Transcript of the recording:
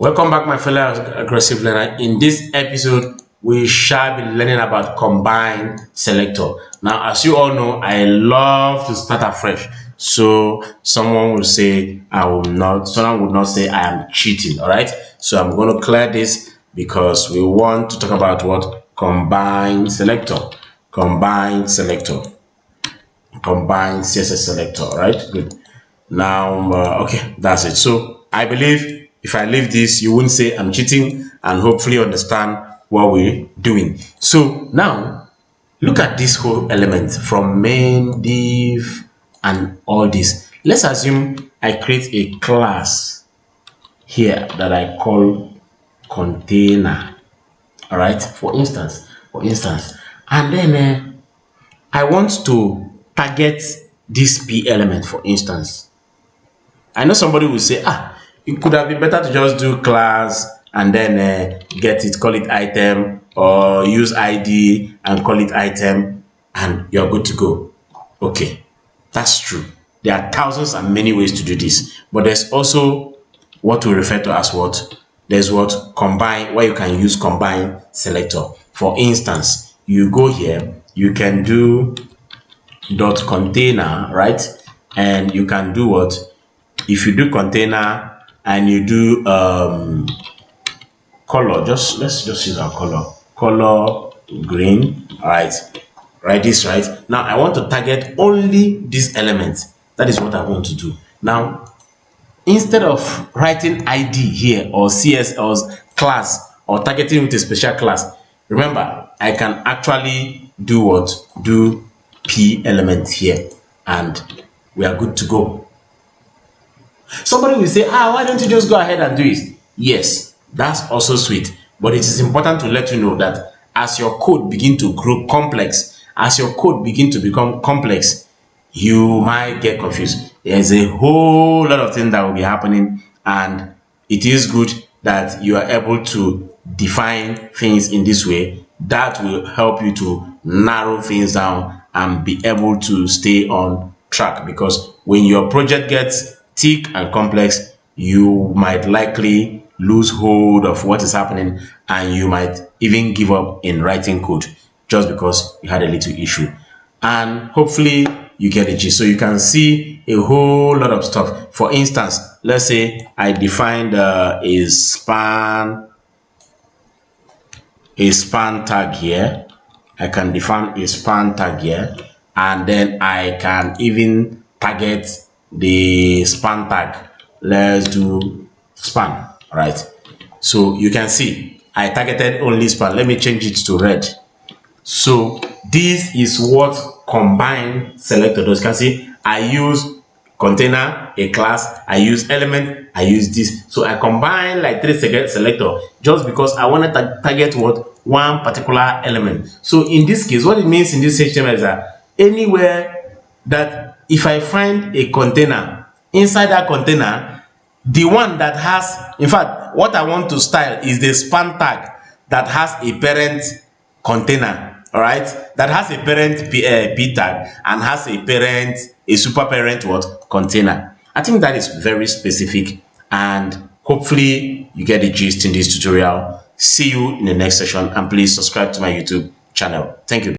Welcome back, my fellow aggressive learner. In this episode, we shall be learning about Combine Selector. Now, as you all know, I love to start afresh. So someone will say someone would not say I am cheating. All right. So I'm going to clear this because we want to talk about what Combine Selector. Combine Selector. Combine CSS Selector. All right. Good. Now, okay, that's it. So I believe if I leave this, you won't say I'm cheating and hopefully understand what we're doing. So now look at this whole element from main, div, and all this. Let's assume I create a class here that I call container. All right, for instance, and then I want to target this P element, for instance. I know somebody will say, it could have been better to just do class and then call it item, or use ID and call it item, and you're good to go. Okay, that's true. There are thousands and many ways to do this, but there's also what we refer to as there's combine, where you can use combine selector. For instance, you go here, you can do dot container, right? And you can do what? If you do container and you do color, let's just use our color green. All right, this right now I want to target only this element. That is what I want to do. Now, instead of writing ID here or CS or class or targeting with a special class, remember I can actually do P element here, and we are good to go. Somebody will say, why don't you just go ahead and do it? Yes, that's also sweet, but it is important to let you know that as your code begin to grow complex, as your code begin to become complex, you might get confused. There's a whole lot of things that will be happening, and it is good that you are able to define things in this way. That will help you to narrow things down and be able to stay on track, because when your project gets thick and complex, you might likely lose hold of what is happening, and you might even give up in writing code just because you had a little issue. And hopefully you get the gist. So you can see a whole lot of stuff. For instance, let's say I defined a span tag here. I can define a span tag here, and then I can even target the span tag. Let's do span. All right, so you can see I targeted only span. Let me change it to red. So this is what combine selector does. You can see I use container, a class, I use element, I use this. So I combine like 3 selector just because I want to target one particular element. So in this case, what it means in this HTML is that anywhere that if I find a container, inside that container, the one that has, in fact, what I want to style is the span tag that has a parent container. All right, that has a parent P tag and has a super parent container. I think that is very specific, and hopefully you get the gist in this tutorial. See you in the next session, and please subscribe to my YouTube channel. Thank you.